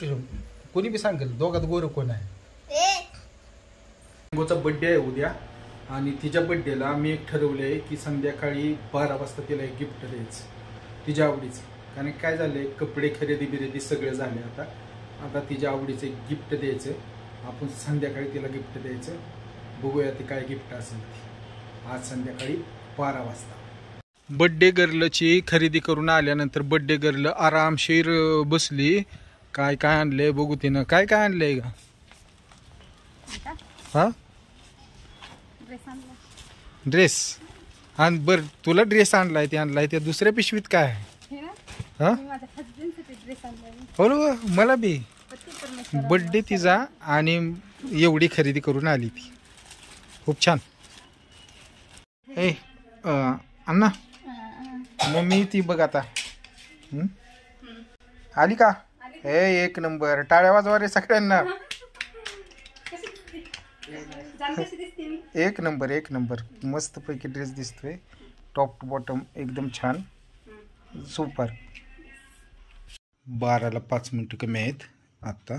To कोणी बी सांगेल दोघात गोर कोण आहे. गोचा बर्थडे आहे उद्या आणि तिच्या बर्थडेला मी एक ठरवलंय की संध्याकाळी 12 वाजता तिला एक गिफ्ट द्यायचं तिच्या आवडीचं. कारण काय झालंय कपडे खरेदी सगळे झाले. आता तिच्या आवडीचं एक गिफ्ट द्यायचं. आपण संध्याकाळी तिला गिफ्ट द्यायचं. बघूया ते काय गिफ्ट असेल ते आज संध्याकाळी 12 वाजता. बर्थडे गर्लची खरेदी करून आल्यानंतर बर्थडे गर्ल आरामशीर बसली. काय काय आणलंय बघू तिनं. काय काय आणलंय का? हा ड्रेस आणि बर तुला ड्रेस आणलाय ते आणलाय त्या दुसऱ्या पिशवीत काय आहे? हा हो मला बी बर्थडे तिचा आणि एवढी खरेदी करून आली ती. खूप छान. ए अण्णा मम्मी ती बघ आता आली का? हे एक नंबर. टाळ्या वाजवा रे सगळ्यांना. एक नंबर एक नंबर. मस्त पैकी ड्रेस दिसतोय. टॉप टू बॉटम एकदम छान सुपर. 12ला 5 मिनिटं कमी आहेत. आता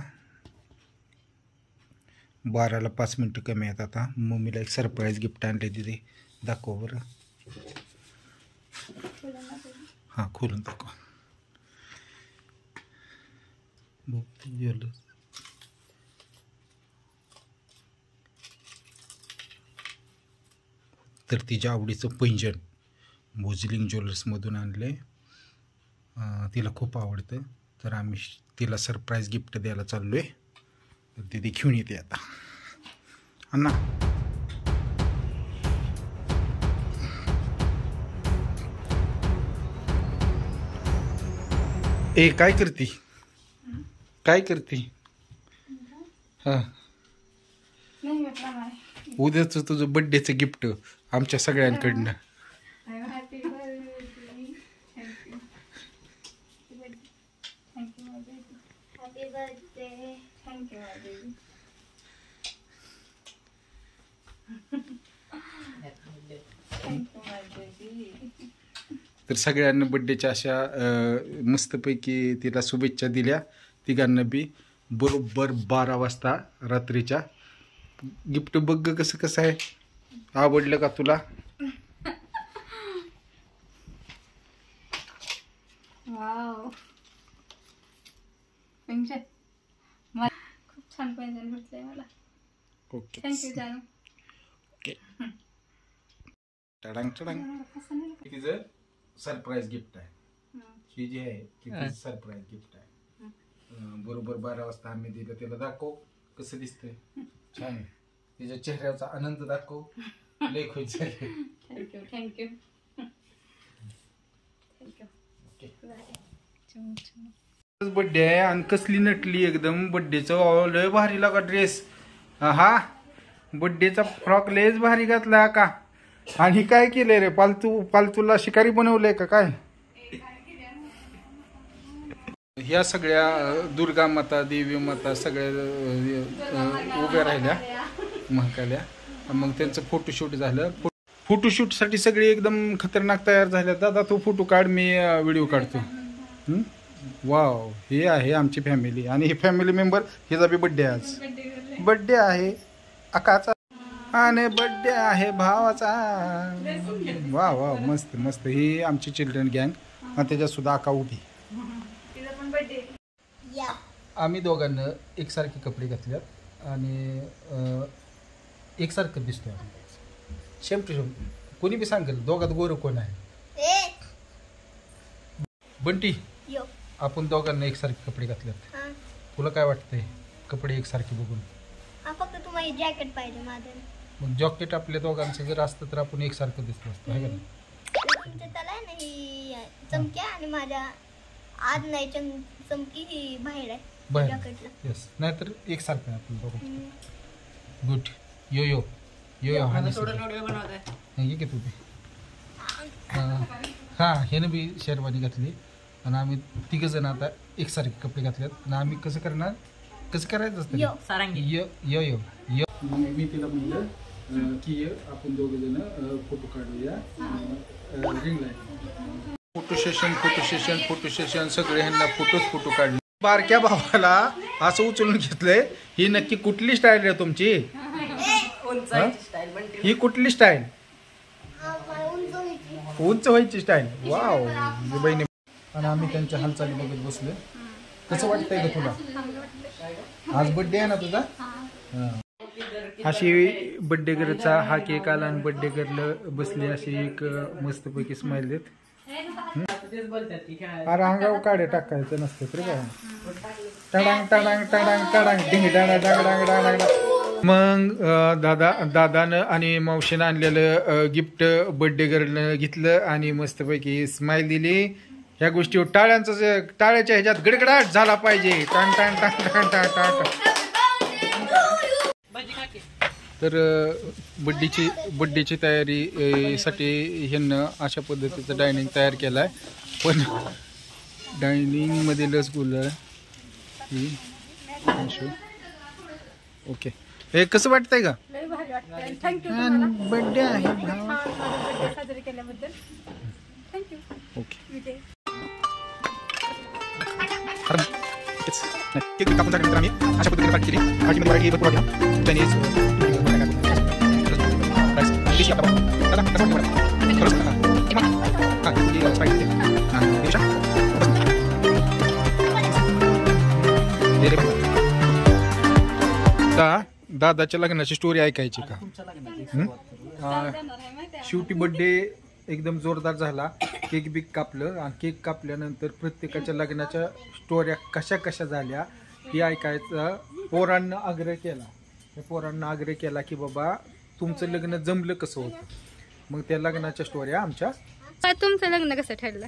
12ला 5 मिनिटं कमी आहेत. आता मम्मीला एक सरप्राईज गिफ्ट आणले तिथे. दाखव बरं. हां खोलून दाखव. तर तिच्या आवडीचं पैंजण मोजलिंग ज्वेलर्समधून आणले. तिला खूप आवडतं. तर आम्ही तिला सरप्राईज गिफ्ट द्यायला चाललो आहे. तर तिथे घेऊन येते आता. अण्णा ए काय करती काय करती? हां उद्याच तुझं बर्थडेचं गिफ्ट आमच्या सगळ्यांकडनं. तर सगळ्यांना बर्थडेच्या अशा मस्तपैकी तिला शुभेच्छा दिल्या. तिघांना बी बरोबर 12 वाजता रात्रीच्या. गिफ्ट बघ कसं कसं आहे. आवडलं का तुला? वाव खूप छान पैंजण भेटलंय मला. ओके थँक्यू जानू. ओके टडांग टडांग. तिचं सरप्राईज गिफ्ट आहे. ही जी आहे ती सरप्राईज गिफ्ट आहे. बरोबर 12 वाजता आम्ही दिलं. तिला दाखव कसं दिसतंय. छान आहे. तिच्या चेहऱ्याचा आनंद दाखव. लय खुश झाले. Thank you thank you thank you. बर्थडे आहे आणि कसली नटली एकदम. बर्थडेचं लय भारी लागा ड्रेस. हा बर्थडेचा फ्रॉक लयच भारी घातला का? आणि काय केलंय रे? पालतूला शिकारी बनवलंय का काय? ह्या सगळ्या दुर्गा माता देवी माता सगळ्या उभ्या राहिल्या महाकाल्या. मग त्यांचं फोटोशूट झालं. फोटोशूटसाठी सगळे एकदम खतरनाक तयार झाले. दादा तू फोटो काढ मी व्हिडिओ काढतो. वाव हे आहे आमची फॅमिली. आणि हे फॅमिली मेंबर हिचा बी बड्डे आज. बड्डे आहे अकाचा आणि बड्डे आहे भावाचा. वा वा मस्त मस्त. ही आमची चिल्ड्रन गँग आणि त्याच्यात सुद्धा अका उभी. आम्ही दोघांना एकसारखे कपडे घातल्यात आणि एकसारखं दिसतोय. Same to same. कोणी बी सांगेल दोघात गोर कोण आहे. बंटी आपण दोघांना एकसारखे कपडे घातल्यात. तुला काय वाटतंय कपडे एकसारखे बघून? फक्त तुम्हाला जॅकेट पाहिजे माझं. मग जॉकेट आपल्या दोघांचं जर असतं तर आपण एकसारखं दिसलो असतो आहे का नाही? तुमच्या त्याला नाही चमक्या आणि माझ्या आज नाही चमकी ही बाहेर आहे जॅकेटला. येस नाहीतर एकसारखं आहे आपण दोघं. गुड. यो यो यो यो हा ये की तुम्ही. हां ह्यानं बी शेरवानी घातली आणि आम्ही तिघं जण आता एकसारखे कपडे घातलेत. आणि आम्ही कसं करणार कसं करायचं असतं यो यो यो यो. मी तिला म्हणलं की आपण दोघं जण फोटो काढूया रिंग लाईट. फोटो सेशन सगळे ह्यांना फोटो काढले. बारक्या भावाला असं उचलून घेतलंय. ही नक्की कुठली स्टाईल आहे तुमची? हा? ही कुठली स्टाईल? उंच व्हायची स्टाईल. वाव बहिणी. आणि आम्ही त्यांच्या हालचाली बघत बसलोय. कसं वाटतंय का तुला? आज बर्थडे आहे ना तुझा? अशी बर्थडे गर्लचा हा केक आला आणि बर्थडे गर्ल बसली अशी एक मस्तपैकी स्माइल देत. अरे अंगावर काढे टाकायचं नसतं तरी काय. टडांग टडांग टडांग टडांग डिंग डांग डांग डांग डांग. मग दादानं आणि मावशीनं आणलेलं गिफ्ट बर्थडे गर्लनं घेतलं आणि मस्तपैकी स्माइल दिली. ह्या गोष्टी टाळ्याच्या ह्याच्यात गडगडाट झाला पाहिजे. टाण टाण टाण टाण टाण टाण. तर बड्डेची तयारी साठी ह्यांना अशा पद्धतीचं डायनिंग तयार केलं आहे. पण डायनिंगमध्ये लस बोललं ही. ओके, हे कसं वाटतंय का? बड्डे आहे साजरी केल्याबद्दल थँक्यू. ओके, केक कापून झाल्यानंतर आम्ही अशा पद्धतीने पार्टी केली. पार्टीमध्ये व्हरायटी भरपूर वाटली. चायनीज दादाच्या लग्नाची स्टोरी ऐकायची का? शेवटी बर्थडे एकदम जोरदार झाला. केक बिक कापलं आणि केक कापल्यानंतर प्रत्येकाच्या लग्नाच्या स्टोऱ्या कशा कशा झाल्या हे ऐकायचं पोरांना आग्रह केला. त्या पोरांना आग्रह केला की बाबा तुमचं लग्न जमलं कसं होतं. मग त्या लग्नाच्या स्टोऱ्या आमच्या. तुमचं लग्न कसं ठरलं?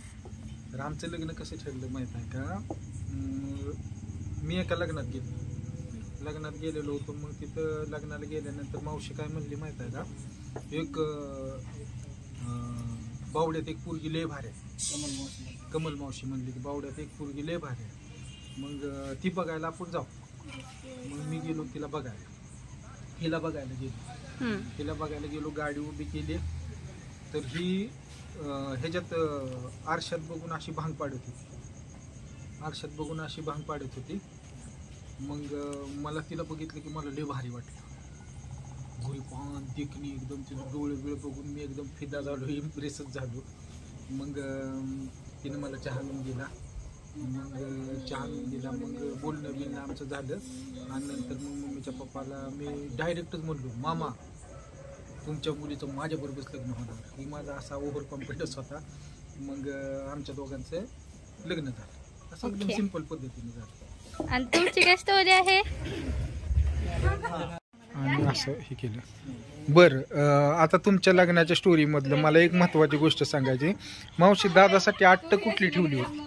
तर आमचं लग्न कसं ठरलं माहित आहे का? मी एका लग्नात गेलेलो होतो. मग तिथं लग्नाला गेल्यानंतर मावशी काय म्हणली माहित आहे का? एक बावड्यात एक पोरगी लय भारी आहे. कमल मावशी म्हणली की बावड्यात एक पोरगी लय भारी आहे. मग ती बघायला आपण जाऊ. मग मी गेलो तिला बघायला. हिला बघायला गेलो. गाडी उभी केली. तर ही ह्याच्यात आरशात बघून अशी भांग पाडत होती. मग मला तिला बघितलं की मला लय भारी वाटलं. गोरी पान देखणी एकदम तिला डोळे बघून मी एकदम फिदा झालो, इम्प्रेसच झालो. मग तिने मला चहा आणून दिला. मग बोलणं आमचं झालं. आणि नंतर मग मम्मीच्या पप्पाला मी डायरेक्टच म्हणलो, मामा तुमच्या मुलीचं माझ्याबरोबरच लग्न होणार. ही माझा असा ओव्हर कॉन्फिडन्स होता. मग आमच्या दोघांचं लग्न झालं. असं एकदम सिंपल पद्धतीने झालं. आणि तुमची काय स्टोरी आहे? आणि असं हे केलं. बरं, आता तुमच्या लग्नाच्या स्टोरी मधलं मला एक महत्वाची गोष्ट सांगायची. मावशी दादासाठी अट्ट कुठली ठेवली होती?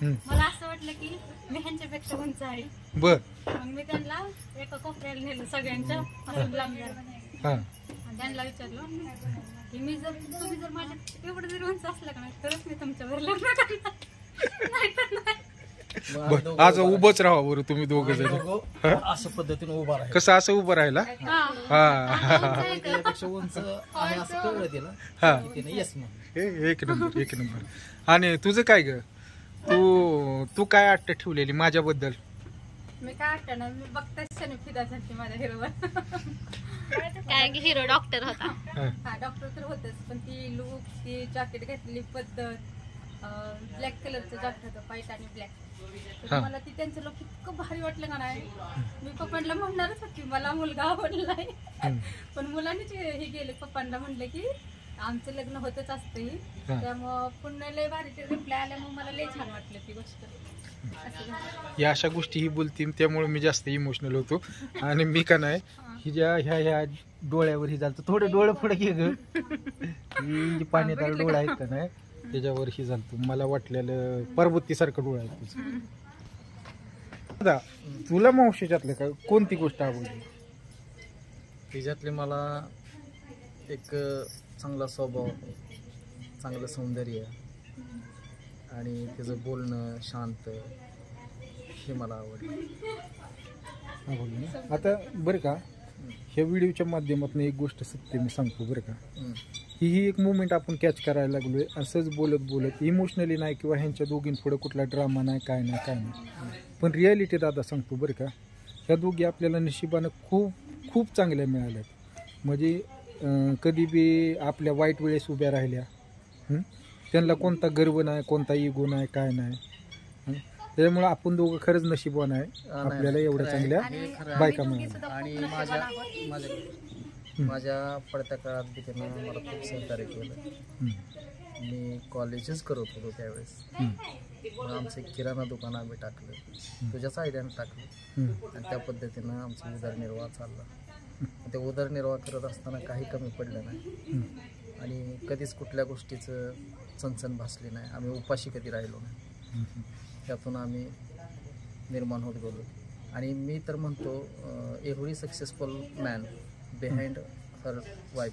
मला असं वाटलं की मी ह्यांच्यापेक्षा उंच आहे. बर, मग मी त्यांना एका कोपऱ्याला नेलं सगळ्यांच्या. त्यांना विचारलं की तुम्ही जर माझ्या एवढं जरी उंच असलं का नाही तरच मी तुमच्यावर लग्न करणार, नाहीतर नाही. आज उभंच राहा बरं तुम्ही दोघं जण. असं पद्धतीने उभा राहा. कसं असं उभं राहिला? उंच आहे असं कळलं तिला. येस मग एक नंबर. आणि तुझं काय ग? तू काय अट्ट ठेवलेली माझ्याबद्दल? मी काय अट्ट ना, मी बघताच फिदा झाली माझ्या हिरोवर. काय की हिरो डॉक्टर होता. हा डॉक्टर तर होतच, पण ती लुक, ती जॅकेट घातलेली पद्धत, ब्लॅक कलरचं जॅकेट होतं, व्हाईट आणि ब्लॅक. मला ती त्यांचं लोक इतकं भारी वाटलं का नाही. मी पप्पांना म्हणणारच होती मला मुलगा आवडलाय, पण मुलांनीच हे गेले. पप्पांना म्हणले की आमचं लग्न होतच असतं, त्यामुळं पुन्हा लय भारी रिप्लाय आल्यामुळे मला लय छान वाटलं ती गोष्ट. या अशा गोष्टी ही बोलती त्यामुळे मी जास्त इमोशनल होतो. आणि मी का नाही हिच्या ह्या डोळ्यावर ही झालं थोडं डोळं पुढे घे ग. पाण्यात डोळा आहेत का नाही त्याच्यावर ही झालं. मला वाटलेलं पर्वतीसारखं डोळा आहे तुझं. दादा तुला मावशीच्यातलं का कोणती गोष्ट आवडली? तिच्यातले मला एक चांगला स्वभाव, चांगलं सौंदर्य आणि तिचं बोलणं शांत, हे मला आवडलं. आता बरं का ह्या व्हिडिओच्या माध्यमातून एक गोष्ट सत्य मी सांगतो बरं का, हम्म. ही एक मुवमेंट आपण कॅच करायला लागलोय. असंच बोलत इमोशनली नाही किंवा ह्यांच्या दोघींपुढे कुठला ड्रामा नाही, काय नाही. पण रियालिटी दादा सांगतो बरं का, ह्या दोघी आपल्याला नशिबानं खूप खूप चांगल्या मिळाल्यात. म्हणजे कधी बी आपल्या वाईट वेळेस उभ्या राहिल्या. त्यांना कोणता गर्व नाही, कोणता इगो नाही, काय नाही. त्याच्यामुळे आपण दोघं खरंच नशिबवान आहे, आपल्याला एवढ्या चांगल्या बायका मिळाल्या. आणि माझ्या पडत्या काळात बी त्यानं मला खूप सहकार्य केलं. मी कॉलेजच करत होतो त्यावेळेस. मग आमचं एक किराणा दुकान आम्ही टाकलं, तुझ्याच आयडियानं टाकलं. आणि त्या पद्धतीनं आमचा उदरनिर्वाह चालला. ते उदरनिर्वाह करत असताना काही कमी पडलं नाही आणि कधीच कुठल्या गोष्टीचं चणचण भासली नाही. आम्ही उपाशी कधी राहिलो नाही. त्यातून आम्ही निर्माण होत गेलो. आणि मी तर म्हणतो every successful man behind her wife.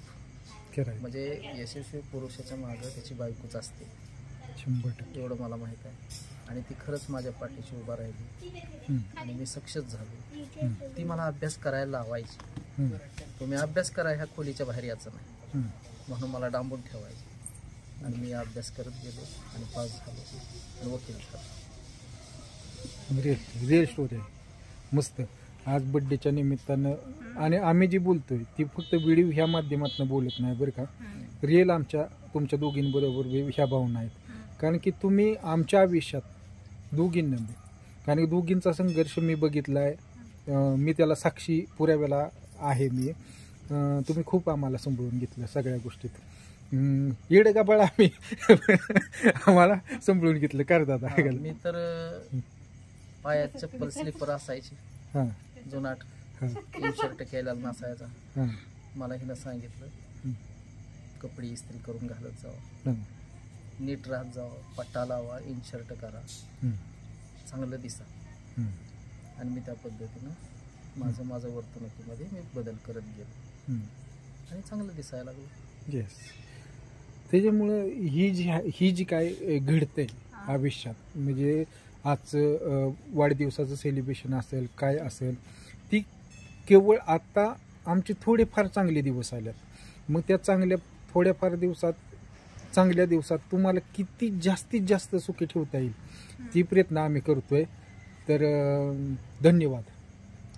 म्हणजे यशस्वी पुरुषाच्या मागं त्याची बायकोच असते, 100%. एवढं मला माहीत आहे. आणि ती खरंच माझ्या पाठीशी उभा राहिली आणि मी सक्सेस झालो. ती मला अभ्यास करायला लावायची. तुम्ही अभ्यास करा, ह्या खोलीच्या बाहेर यायचं नाही म्हणून मला डांबून ठेवायची. आणि मी अभ्यास करत गेलो आणि पास झालो आणि वकील झालो. रिअल स्टोरी आहे, मस्त. आज बड्डेच्या निमित्तानं आणि आम्ही जी बोलतोय ती फक्त व्हिडिओ ह्या माध्यमातून बोलत नाही बरं का, रिअल आमच्या तुमच्या दोघींबरोबर ह्या भावना आहेत. कारण की तुम्ही आमच्या आयुष्यात दोघींना, कारण की दोघींचा संघर्ष मी बघितला आहे, मी त्याला साक्षी पुराव्याला आहे. मी तुम्ही खूप आम्हाला सांभाळून घेतलं सगळ्या गोष्टीत. येडं का बळ आम्ही आम्हाला सांभाळून घेतलं कर दादा. मी तर पायात चप्पल स्लीपर असायची जुनाट, शर्ट केलेला नसायचा. मला हिनं सांगितलं कपडे इस्त्री करून घालत जावं, नीट राहत जावं, पट्टा लावा, इन शर्ट करा, चांगलं दिसा. आणि मी त्या पद्धतीनं माझं वर्तणुकीमध्ये मी बदल करत गेलो आणि चांगलं दिसायला लागलो. येस. त्याच्यामुळं ही जी काय घडतंय आयुष्यात, म्हणजे आजचं वाढदिवसाचं सेलिब्रेशन असेल काय असेल, ती केवळ आता आमचे थोडेफार चांगले दिवस आल्यात. मग त्या थोड्याफार चांगल्या दिवसात तुम्हाला किती जास्तीत जास्त सुखी ठेवता येईल ती प्रयत्न आम्ही करतोय. तर धन्यवाद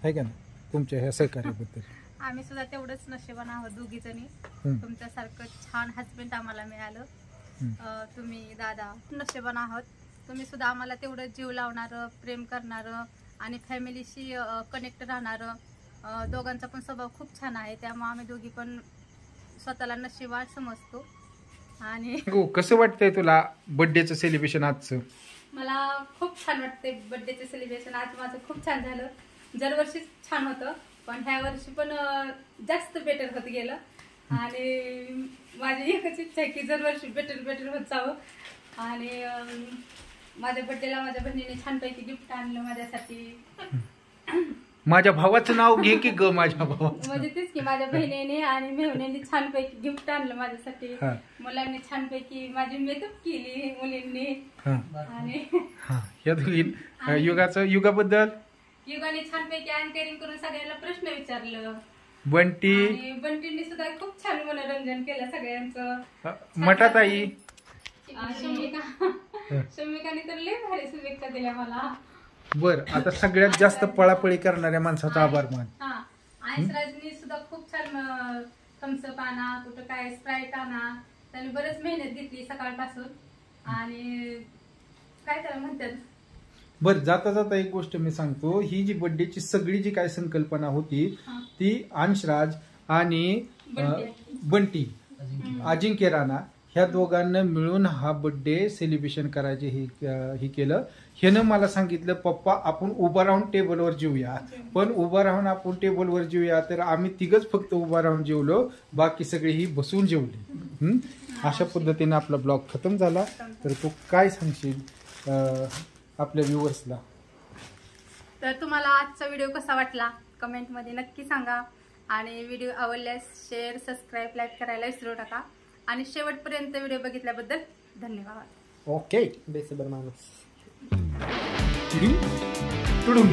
आहे का ना तुमच्या ह्या सहकार्याबद्दल. आम्ही सुद्धा तेवढंच नशिबान आहोत दोघीजणी. तुमच्यासारखं छान हजबंड आम्हाला मिळालं. तुम्ही दादा नशिबान आहोत. तुम्ही सुद्धा आम्हाला तेवढं जीव लावणारं, प्रेम करणारं आणि फॅमिलीशी कनेक्ट राहणारं. दोघांचा पण स्वभाव खूप छान आहे, त्यामुळे आम्ही दोघी पण स्वतःला नशिबान समजतो. आणि कसं वाटतंय तुला बर्थडेचं सेलिब्रेशन आजचं? मला खूप छान वाटते बर्थडेचं सेलिब्रेशन. आज माझं खूप छान झालं. दरवर्षीच छान होतं, पण ह्या वर्षी पण जास्त बेटर होत गेलं. आणि माझी एकच इच्छा आहे की दरवर्षी बेटर होत जावं. आणि माझ्या बर्थडेला माझ्या बहिणीने छानपैकी गिफ्ट आणलं माझ्यासाठी. माझ्या भावाचं नाव घे की ग. माझ्या भावा म्हणजे तेच की माझ्या बहिणीने आणि मेहुणीने छानपैकी गिफ्ट आणलं माझ्यासाठी. मुलांनी छानपैकी माझी मेकअप केली मुलींनी. आणि या दोघी युगाबद्दल युगाने छानपैकी अँकरिंग करून सगळ्यांना प्रश्न विचारलं. बंटींनी सुद्धा खूप छान मनोरंजन केलं सगळ्यांचं. मठाताई शमिकाने तर लय भारी शुभेच्छा दिल्या मला. बर, आता सगळ्यात जास्त पळापळी करणाऱ्या माणसाचा आभार मान. आयसराजनी सुद्धा खूप छान थम्सअप आणा, कुठं काय स्प्राईट आणा, त्यांनी बरेच मेहनत घेतली सकाळपासून. आणि काय त्याला म्हणतात. बर, जाता जाता एक गोष्ट मी सांगतो. ही जी बर्थडेची सगळी जी काय संकल्पना होती ती अंशराज आणि बंटी अजिंक्य राणा ह्या दोघांना मिळून हा बर्थडे सेलिब्रेशन करायचे हे केलं. ह्यानं मला सांगितलं पप्पा आपण उभा राहून टेबलवर जेऊया. पण उभा राहून आपण टेबलवर जेऊया तर आम्ही तिघच फक्त उभा राहून जेवलो, बाकी सगळे ही बसून जेवली. अशा पद्धतीने आपला ब्लॉग खतम झाला. तर तू काय सांगशील आपल्या व्ह्युअर्सला? तर तुम्हाला आजचा व्हिडिओ कसा वाटला कमेंटमध्ये नक्की सांगा. आणि व्हिडिओ आवडल्यास शेअर, सबस्क्राईब, लाईक करायला विसरू नका. आणि शेवटपर्यंत व्हिडिओ बघितल्याबद्दल धन्यवाद. ओके. बेसबर माणूस. तुडुम